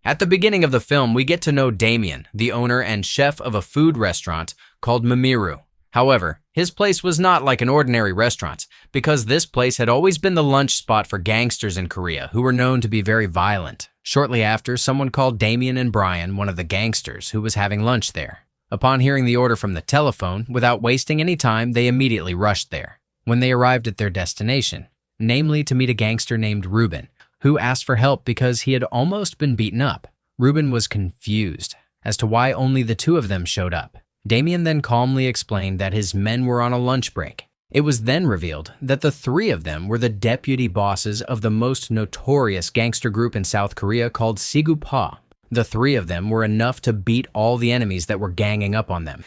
At the beginning of the film, we get to know Damien, the owner and chef of a food restaurant called Mamiru. However, his place was not like an ordinary restaurant, because this place had always been the lunch spot for gangsters in Korea who were known to be very violent. Shortly after, someone called Damien and Brian, one of the gangsters, who was having lunch there. Upon hearing the order from the telephone, without wasting any time, they immediately rushed there. When they arrived at their destination, namely to meet a gangster named Ruben, who asked for help because he had almost been beaten up. Ruben was confused as to why only the two of them showed up. Damien then calmly explained that his men were on a lunch break. It was then revealed that the three of them were the deputy bosses of the most notorious gangster group in South Korea called Sigupa. The three of them were enough to beat all the enemies that were ganging up on them.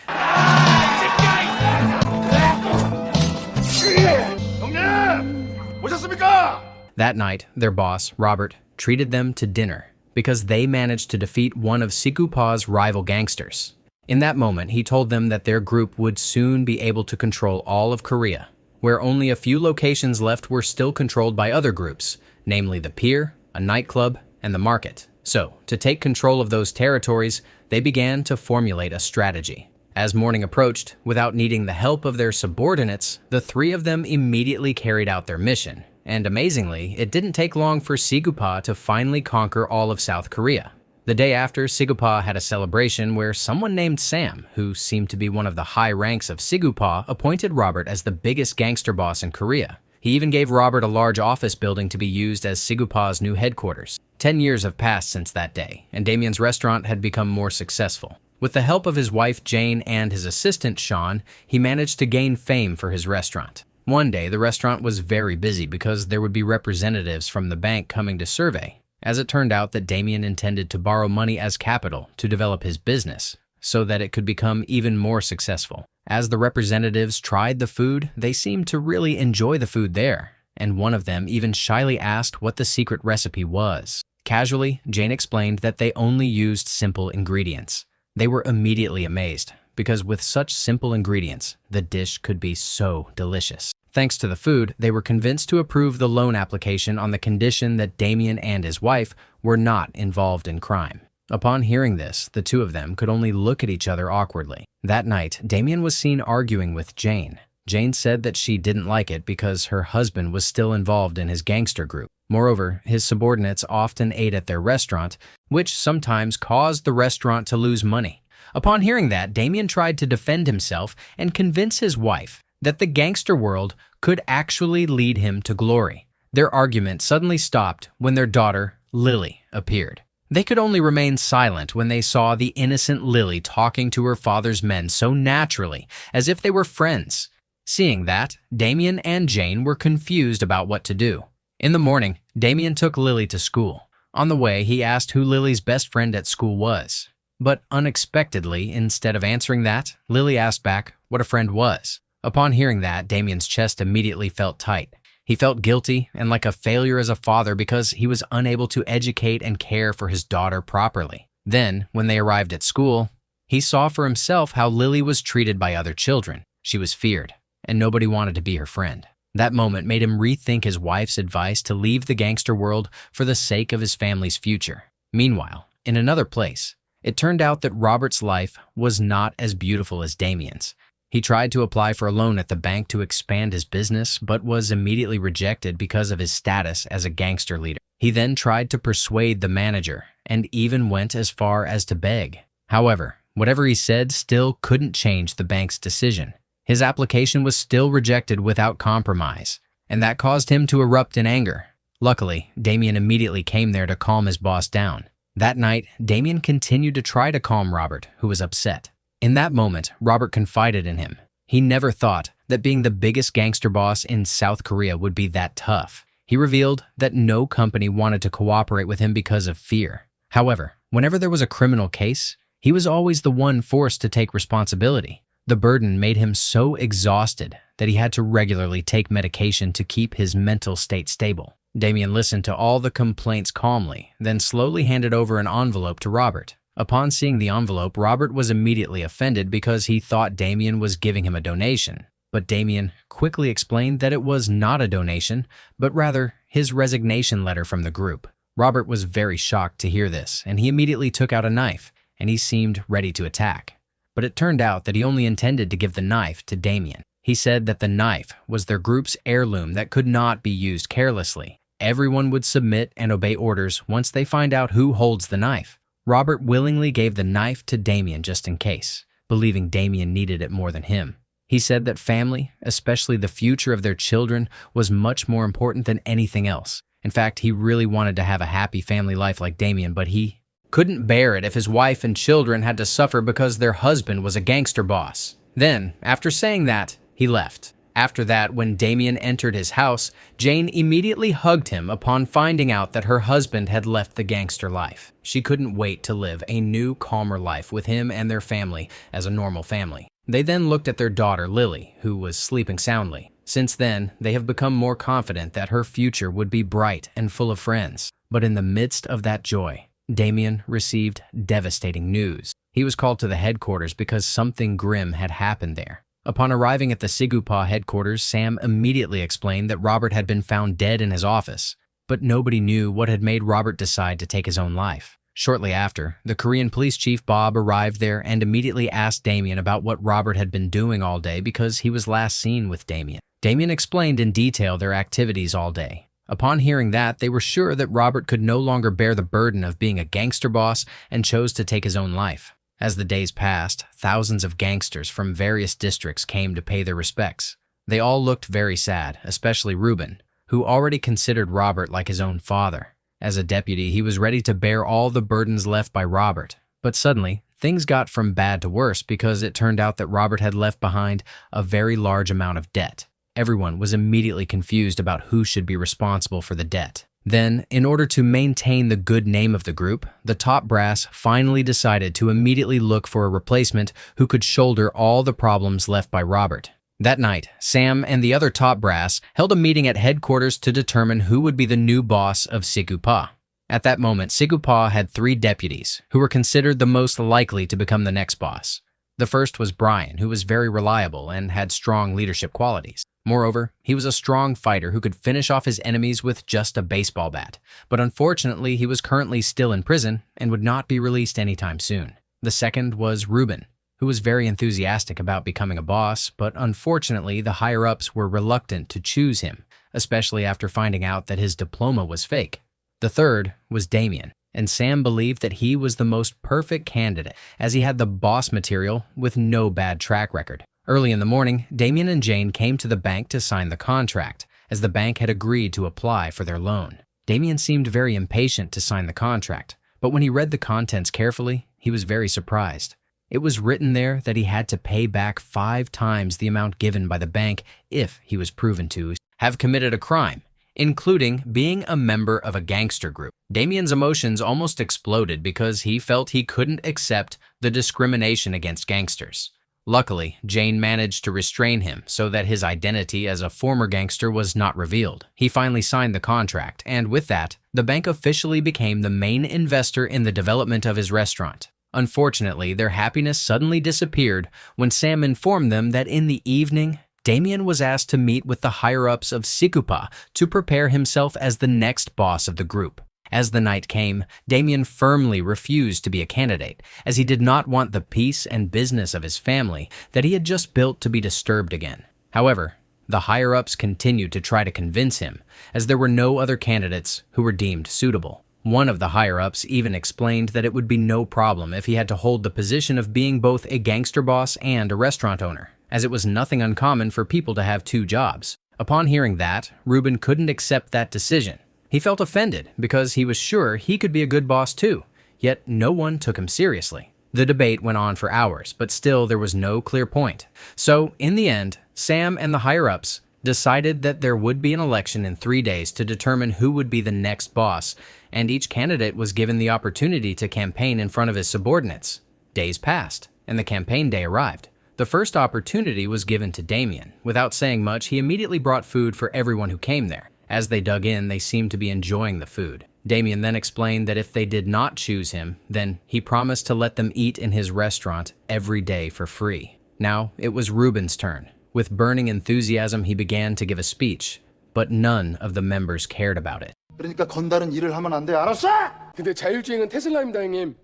That night, their boss, Robert, treated them to dinner because they managed to defeat one of Sigupa's rival gangsters. In that moment, he told them that their group would soon be able to control all of Korea, where only a few locations left were still controlled by other groups, namely the pier, a nightclub, and the market. So, to take control of those territories, they began to formulate a strategy. As morning approached, without needing the help of their subordinates, the three of them immediately carried out their mission. And amazingly, it didn't take long for Sigupa to finally conquer all of South Korea. The day after, Sigupa had a celebration where someone named Sam, who seemed to be one of the high ranks of Sigupa, appointed Robert as the biggest gangster boss in Korea. He even gave Robert a large office building to be used as Sigupa's new headquarters. 10 years have passed since that day, and Damien's restaurant had become more successful. With the help of his wife Jane and his assistant Sean, he managed to gain fame for his restaurant. One day, the restaurant was very busy because there would be representatives from the bank coming to survey, as it turned out that Damien intended to borrow money as capital to develop his business so that it could become even more successful. As the representatives tried the food, they seemed to really enjoy the food there, and one of them even shyly asked what the secret recipe was. Casually, Jane explained that they only used simple ingredients. They were immediately amazed, because with such simple ingredients, the dish could be so delicious. Thanks to the food, they were convinced to approve the loan application on the condition that Damien and his wife were not involved in crime. Upon hearing this, the two of them could only look at each other awkwardly. That night, Damien was seen arguing with Jane. Jane said that she didn't like it because her husband was still involved in his gangster group. Moreover, his subordinates often ate at their restaurant, which sometimes caused the restaurant to lose money. Upon hearing that, Damien tried to defend himself and convince his wife that the gangster world could actually lead him to glory. Their argument suddenly stopped when their daughter, Lily, appeared. They could only remain silent when they saw the innocent Lily talking to her father's men so naturally, as if they were friends. Seeing that, Damien and Jane were confused about what to do. In the morning, Damien took Lily to school. On the way, he asked who Lily's best friend at school was. But unexpectedly, instead of answering that, Lily asked back what a friend was. Upon hearing that, Damien's chest immediately felt tight. He felt guilty and like a failure as a father because he was unable to educate and care for his daughter properly. Then, when they arrived at school, he saw for himself how Lily was treated by other children. She was feared, and nobody wanted to be her friend. That moment made him rethink his wife's advice to leave the gangster world for the sake of his family's future. Meanwhile, in another place, it turned out that Robert's life was not as beautiful as Damien's. He tried to apply for a loan at the bank to expand his business, but was immediately rejected because of his status as a gangster leader. He then tried to persuade the manager, and even went as far as to beg. However, whatever he said still couldn't change the bank's decision. His application was still rejected without compromise, and that caused him to erupt in anger. Luckily, Damien immediately came there to calm his boss down. That night, Damien continued to try to calm Robert, who was upset. In that moment, Robert confided in him. He never thought that being the biggest gangster boss in South Korea would be that tough. He revealed that no company wanted to cooperate with him because of fear. However, whenever there was a criminal case, he was always the one forced to take responsibility. The burden made him so exhausted that he had to regularly take medication to keep his mental state stable. Damien listened to all the complaints calmly, then slowly handed over an envelope to Robert. Upon seeing the envelope, Robert was immediately offended because he thought Damien was giving him a donation. But Damien quickly explained that it was not a donation, but rather his resignation letter from the group. Robert was very shocked to hear this, and he immediately took out a knife, and he seemed ready to attack. But it turned out that he only intended to give the knife to Damien. He said that the knife was their group's heirloom that could not be used carelessly. Everyone would submit and obey orders once they find out who holds the knife. Robert willingly gave the knife to Damien just in case, believing Damien needed it more than him. He said that family, especially the future of their children, was much more important than anything else. In fact, he really wanted to have a happy family life like Damien, but he couldn't bear it if his wife and children had to suffer because their husband was a gangster boss. Then, after saying that, he left. After that, when Damien entered his house, Jane immediately hugged him upon finding out that her husband had left the gangster life. She couldn't wait to live a new, calmer life with him and their family as a normal family. They then looked at their daughter, Lily, who was sleeping soundly. Since then, they have become more confident that her future would be bright and full of friends. But in the midst of that joy, Damien received devastating news. He was called to the headquarters because something grim had happened there. Upon arriving at the Sigupa headquarters, Sam immediately explained that Robert had been found dead in his office, but nobody knew what had made Robert decide to take his own life. Shortly after, the Korean police chief Bob arrived there and immediately asked Damien about what Robert had been doing all day because he was last seen with Damien. Damien explained in detail their activities all day. Upon hearing that, they were sure that Robert could no longer bear the burden of being a gangster boss and chose to take his own life. As the days passed, thousands of gangsters from various districts came to pay their respects. They all looked very sad, especially Ruben, who already considered Robert like his own father. As a deputy, he was ready to bear all the burdens left by Robert. But suddenly, things got from bad to worse because it turned out that Robert had left behind a very large amount of debt. Everyone was immediately confused about who should be responsible for the debt. Then, in order to maintain the good name of the group, the top brass finally decided to immediately look for a replacement who could shoulder all the problems left by Robert. That night, Sam and the other top brass held a meeting at headquarters to determine who would be the new boss of Sigupa. At that moment, Sigupa had 3 deputies who were considered the most likely to become the next boss. The first was Brian, who was very reliable and had strong leadership qualities. Moreover, he was a strong fighter who could finish off his enemies with just a baseball bat. But unfortunately, he was currently still in prison and would not be released anytime soon. The second was Ruben, who was very enthusiastic about becoming a boss, but unfortunately, the higher-ups were reluctant to choose him, especially after finding out that his diploma was fake. The third was Damien, and Sam believed that he was the most perfect candidate as he had the boss material with no bad track record. Early in the morning, Damien and Jane came to the bank to sign the contract, as the bank had agreed to apply for their loan. Damien seemed very impatient to sign the contract, but when he read the contents carefully, he was very surprised. It was written there that he had to pay back 5 times the amount given by the bank if he was proven to have committed a crime, including being a member of a gangster group. Damien's emotions almost exploded because he felt he couldn't accept the discrimination against gangsters. Luckily, Jane managed to restrain him so that his identity as a former gangster was not revealed. He finally signed the contract, and with that, the bank officially became the main investor in the development of his restaurant. Unfortunately, their happiness suddenly disappeared when Sam informed them that in the evening, Damien was asked to meet with the higher-ups of Sigupa to prepare himself as the next boss of the group. As the night came, Damien firmly refused to be a candidate, as he did not want the peace and business of his family that he had just built to be disturbed again. However, the higher-ups continued to try to convince him, as there were no other candidates who were deemed suitable. One of the higher-ups even explained that it would be no problem if he had to hold the position of being both a gangster boss and a restaurant owner, as it was nothing uncommon for people to have 2 jobs. Upon hearing that, Ruben couldn't accept that decision. He felt offended because he was sure he could be a good boss too, yet no one took him seriously. The debate went on for hours, but still there was no clear point. So, in the end, Sam and the higher-ups decided that there would be an election in 3 days to determine who would be the next boss, and each candidate was given the opportunity to campaign in front of his subordinates. Days passed, and the campaign day arrived. The first opportunity was given to Damien. Without saying much, he immediately brought food for everyone who came there. As they dug in, they seemed to be enjoying the food. Damien then explained that if they did not choose him, then he promised to let them eat in his restaurant every day for free. Now, it was Ruben's turn. With burning enthusiasm, he began to give a speech, but none of the members cared about it. 그러니까 건다는 일을 하면 안 돼, 알았어? 근데 자율주행은 테슬라입니다, 형님.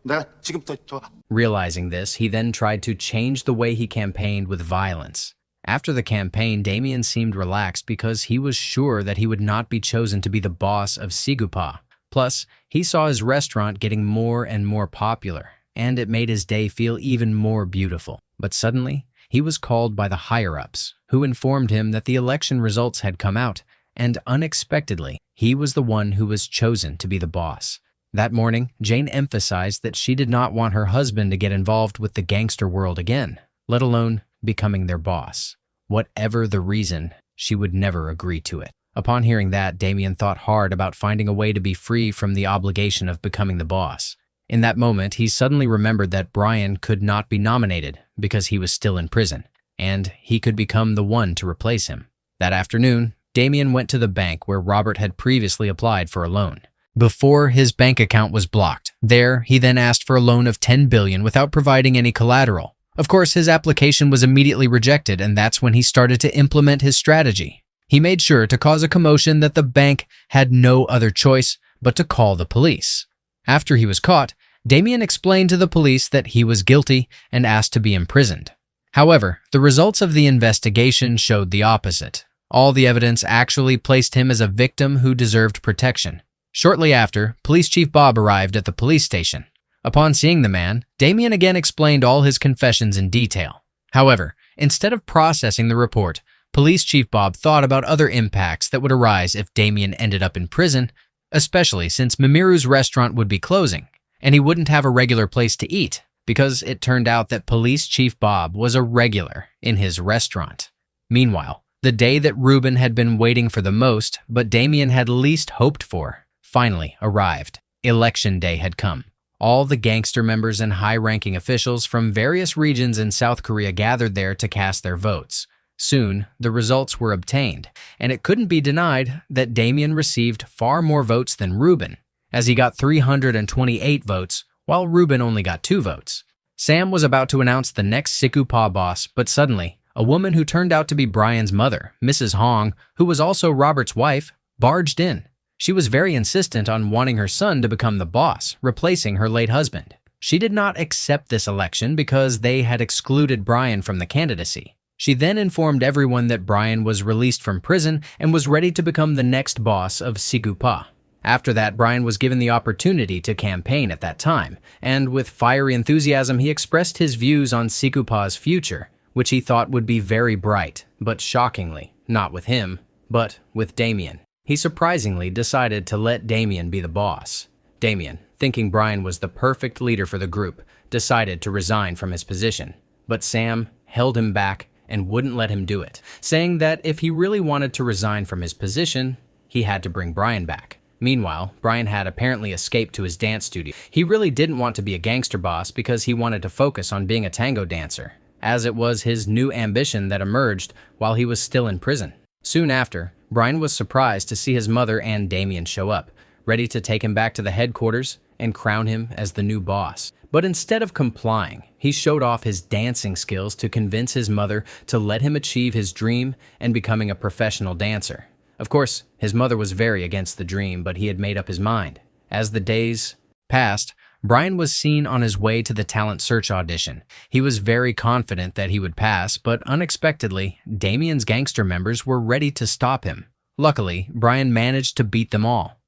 내가 지금부터 Realizing this, he then tried to change the way he campaigned with violence. After the campaign, Damien seemed relaxed because he was sure that he would not be chosen to be the boss of Sigupa. Plus, he saw his restaurant getting more and more popular, and it made his day feel even more beautiful. But suddenly, he was called by the higher-ups, who informed him that the election results had come out, and unexpectedly, he was the one who was chosen to be the boss. That morning, Jane emphasized that she did not want her husband to get involved with the gangster world again, let alone becoming their boss. Whatever the reason, she would never agree to it. Upon hearing that, Damien thought hard about finding a way to be free from the obligation of becoming the boss. In that moment, he suddenly remembered that Brian could not be nominated because he was still in prison, and he could become the one to replace him. That afternoon, Damien went to the bank where Robert had previously applied for a loan. Before his bank account was blocked, there he then asked for a loan of $10 billion without providing any collateral. Of course, his application was immediately rejected, and that's when he started to implement his strategy. He made sure to cause a commotion that the bank had no other choice but to call the police. After he was caught, Damien explained to the police that he was guilty and asked to be imprisoned. However, the results of the investigation showed the opposite. All the evidence actually placed him as a victim who deserved protection. Shortly after, Police Chief Bob arrived at the police station. Upon seeing the man, Damien again explained all his confessions in detail. However, instead of processing the report, Police Chief Bob thought about other impacts that would arise if Damien ended up in prison, especially since Mimiru's restaurant would be closing, and he wouldn't have a regular place to eat, because it turned out that Police Chief Bob was a regular in his restaurant. Meanwhile, the day that Ruben had been waiting for the most, but Damien had least hoped for, finally arrived. Election day had come. All the gangster members and high-ranking officials from various regions in South Korea gathered there to cast their votes. Soon, the results were obtained, and it couldn't be denied that Damien received far more votes than Ruben, as he got 328 votes, while Ruben only got 2 votes. Sam was about to announce the next Sikupa boss, but suddenly, a woman who turned out to be Brian's mother, Mrs. Hong, who was also Robert's wife, barged in. She was very insistent on wanting her son to become the boss, replacing her late husband. She did not accept this election because they had excluded Brian from the candidacy. She then informed everyone that Brian was released from prison and was ready to become the next boss of Sigupa. After that, Brian was given the opportunity to campaign at that time, and with fiery enthusiasm he expressed his views on Sigupa's future, which he thought would be very bright, but shockingly, not with him, but with Damien. He surprisingly decided to let Damien be the boss. Damien, thinking Brian was the perfect leader for the group, decided to resign from his position. But Sam held him back and wouldn't let him do it, saying that if he really wanted to resign from his position, he had to bring Brian back. Meanwhile, Brian had apparently escaped to his dance studio. He really didn't want to be a gangster boss because he wanted to focus on being a tango dancer, as it was his new ambition that emerged while he was still in prison. Soon after, Brian was surprised to see his mother and Damien show up, ready to take him back to the headquarters and crown him as the new boss. But instead of complying, he showed off his dancing skills to convince his mother to let him achieve his dream and becoming a professional dancer. Of course, his mother was very against the dream, but he had made up his mind. As the days passed, Brian was seen on his way to the talent search audition. He was very confident that he would pass, but unexpectedly, Damien's gangster members were ready to stop him. Luckily, Brian managed to beat them all.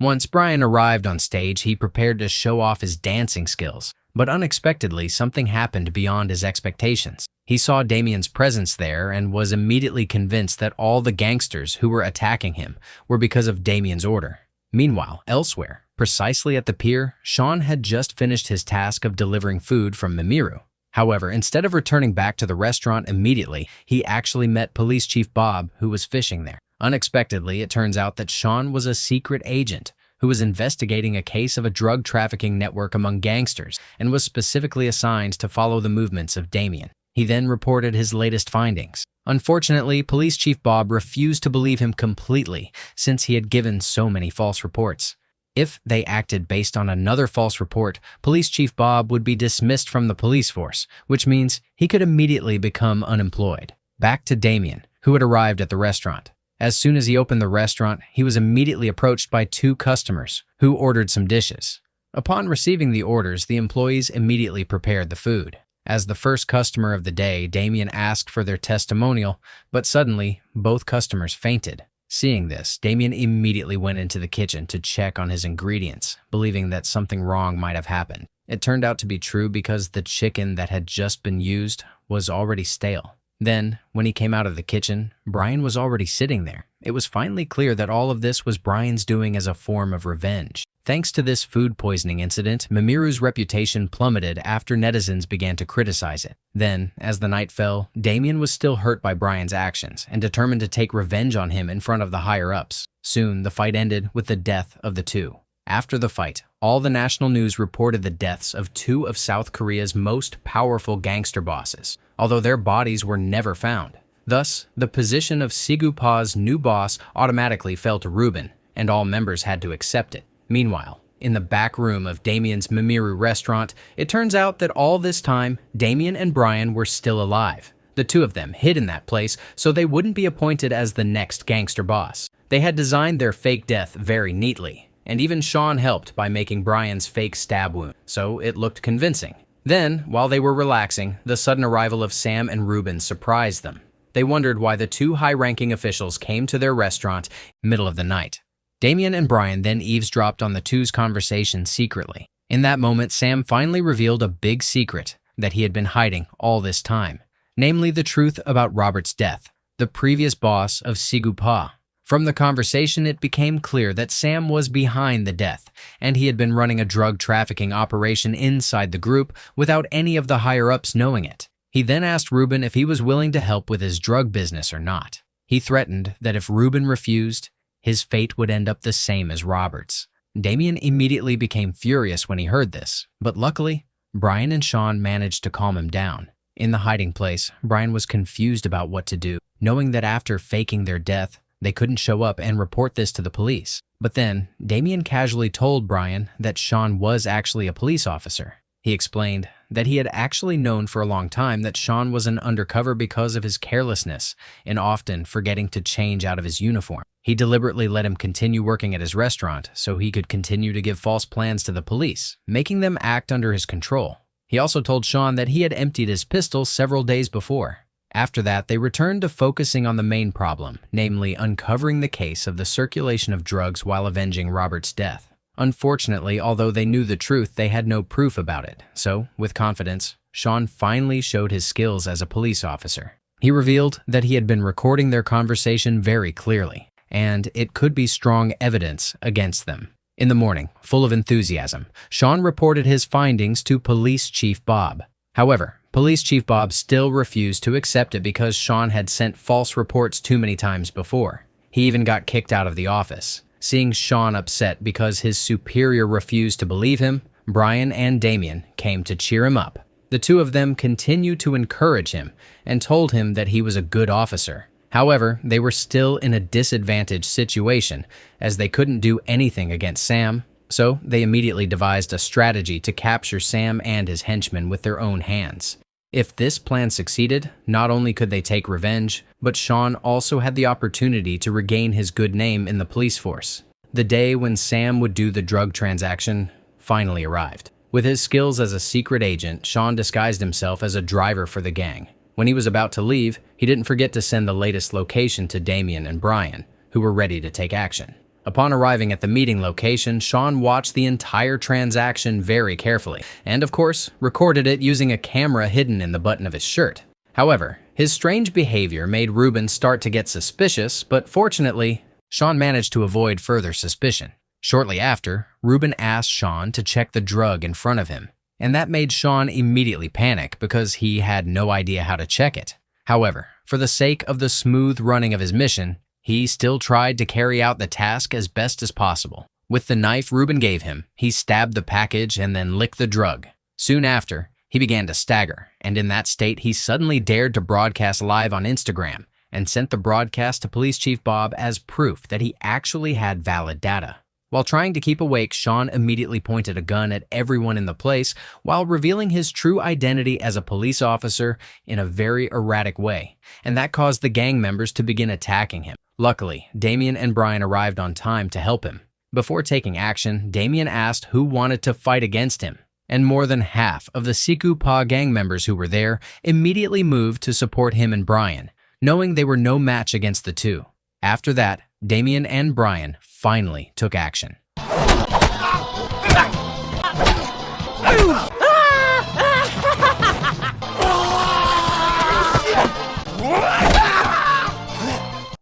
Once Brian arrived on stage, he prepared to show off his dancing skills. But unexpectedly, something happened beyond his expectations. He saw Damien's presence there and was immediately convinced that all the gangsters who were attacking him were because of Damien's order. Meanwhile, elsewhere, precisely at the pier, Sean had just finished his task of delivering food from Mimiru. However, instead of returning back to the restaurant immediately, he actually met Police Chief Bob, who was fishing there. Unexpectedly, it turns out that Sean was a secret agent who was investigating a case of a drug trafficking network among gangsters and was specifically assigned to follow the movements of Damien. He then reported his latest findings. Unfortunately, Police Chief Bob refused to believe him completely since he had given so many false reports. If they acted based on another false report, Police Chief Bob would be dismissed from the police force, which means he could immediately become unemployed. Back to Damien, who had arrived at the restaurant. As soon as he opened the restaurant, he was immediately approached by 2 customers who ordered some dishes. Upon receiving the orders, the employees immediately prepared the food. As the first customer of the day, Damien asked for their testimonial, but suddenly, both customers fainted. Seeing this, Damien immediately went into the kitchen to check on his ingredients, believing that something wrong might have happened. It turned out to be true because the chicken that had just been used was already stale. Then, when he came out of the kitchen, Brian was already sitting there. It was finally clear that all of this was Brian's doing as a form of revenge. Thanks to this food poisoning incident, Mimiru's reputation plummeted after netizens began to criticize it. Then, as the night fell, Damien was still hurt by Brian's actions and determined to take revenge on him in front of the higher-ups. Soon, the fight ended with the death of the 2. After the fight, all the national news reported the deaths of 2 of South Korea's most powerful gangster bosses, although their bodies were never found. Thus, the position of Sigupa's new boss automatically fell to Ruben, and all members had to accept it. Meanwhile, in the back room of Damien's Mimiru restaurant, it turns out that all this time, Damien and Brian were still alive. The 2 of them hid in that place so they wouldn't be appointed as the next gangster boss. They had designed their fake death very neatly, and even Sean helped by making Brian's fake stab wound, so it looked convincing. Then, while they were relaxing, the sudden arrival of Sam and Ruben surprised them. They wondered why the 2 high-ranking officials came to their restaurant in the middle of the night. Damien and Brian then eavesdropped on the 2's conversation secretly. In that moment, Sam finally revealed a big secret that he had been hiding all this time, namely the truth about Robert's death, the previous boss of Sigupa. From the conversation, it became clear that Sam was behind the death, and he had been running a drug trafficking operation inside the group without any of the higher-ups knowing it. He then asked Ruben if he was willing to help with his drug business or not. He threatened that if Ruben refused, his fate would end up the same as Robert's. Damien immediately became furious when he heard this, but luckily, Brian and Sean managed to calm him down. In the hiding place, Brian was confused about what to do, knowing that after faking their death, they couldn't show up and report this to the police. But then, Damien casually told Brian that Sean was actually a police officer. He explained that he had actually known for a long time that Sean was an undercover because of his carelessness and often forgetting to change out of his uniform. He deliberately let him continue working at his restaurant so he could continue to give false plans to the police, making them act under his control. He also told Sean that he had emptied his pistol several days before. After that, they returned to focusing on the main problem, namely uncovering the case of the circulation of drugs while avenging Robert's death. Unfortunately, although they knew the truth, they had no proof about it. So, with confidence, Sean finally showed his skills as a police officer. He revealed that he had been recording their conversation very clearly, and it could be strong evidence against them. In the morning, full of enthusiasm, Sean reported his findings to Police Chief Bob. However, Police Chief Bob still refused to accept it because Sean had sent false reports too many times before. He even got kicked out of the office. Seeing Sean upset because his superior refused to believe him, Brian and Damien came to cheer him up. The 2 of them continued to encourage him and told him that he was a good officer. However, they were still in a disadvantaged situation as they couldn't do anything against Sam, so they immediately devised a strategy to capture Sam and his henchmen with their own hands. If this plan succeeded, not only could they take revenge, but Sean also had the opportunity to regain his good name in the police force. The day when Sam would do the drug transaction finally arrived. With his skills as a secret agent, Sean disguised himself as a driver for the gang. When he was about to leave, he didn't forget to send the latest location to Damien and Brian, who were ready to take action. Upon arriving at the meeting location, Sean watched the entire transaction very carefully, and of course, recorded it using a camera hidden in the button of his shirt. However, his strange behavior made Ruben start to get suspicious, but fortunately, Sean managed to avoid further suspicion. Shortly after, Ruben asked Sean to check the drug in front of him, and that made Sean immediately panic because he had no idea how to check it. However, for the sake of the smooth running of his mission, he still tried to carry out the task as best as possible. With the knife Ruben gave him, he stabbed the package and then licked the drug. Soon after, he began to stagger, and in that state, he suddenly dared to broadcast live on Instagram and sent the broadcast to Police Chief Bob as proof that he actually had valid data. While trying to keep awake, Sean immediately pointed a gun at everyone in the place while revealing his true identity as a police officer in a very erratic way, and that caused the gang members to begin attacking him. Luckily, Damien and Brian arrived on time to help him. Before taking action, Damien asked who wanted to fight against him, and more than half of the Siku Pa gang members who were there immediately moved to support him and Brian, knowing they were no match against the two. After that, Damien and Brian finally took action.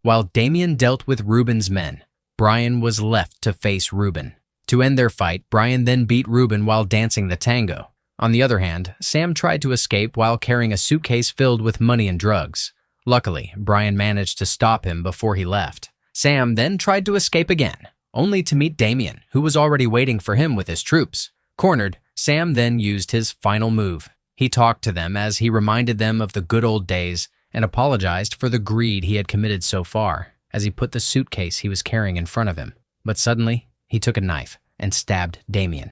While Damien dealt with Ruben's men, Brian was left to face Ruben. To end their fight, Brian then beat Ruben while dancing the tango. On the other hand, Sam tried to escape while carrying a suitcase filled with money and drugs. Luckily, Brian managed to stop him before he left. Sam then tried to escape again, only to meet Damien, who was already waiting for him with his troops. Cornered, Sam then used his final move. He talked to them as he reminded them of the good old days and apologized for the greed he had committed so far as he put the suitcase he was carrying in front of him. But suddenly, he took a knife and stabbed Damien.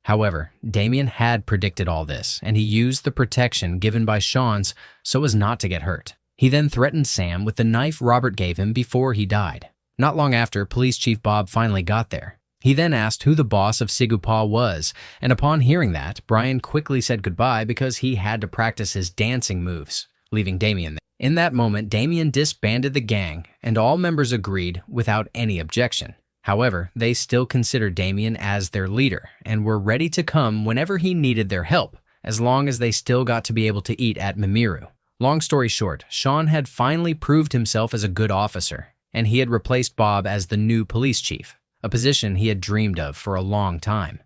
However, Damien had predicted all this, and he used the protection given by Sean's so as not to get hurt. He then threatened Sam with the knife Robert gave him before he died. Not long after, Police Chief Bob finally got there. He then asked who the boss of Sigupal was, and upon hearing that, Brian quickly said goodbye because he had to practice his dancing moves, leaving Damien there. In that moment, Damien disbanded the gang, and all members agreed without any objection. However, they still considered Damien as their leader and were ready to come whenever he needed their help, as long as they still got to be able to eat at Mimiru. Long story short, Sean had finally proved himself as a good officer, and he had replaced Bob as the new police chief, a position he had dreamed of for a long time.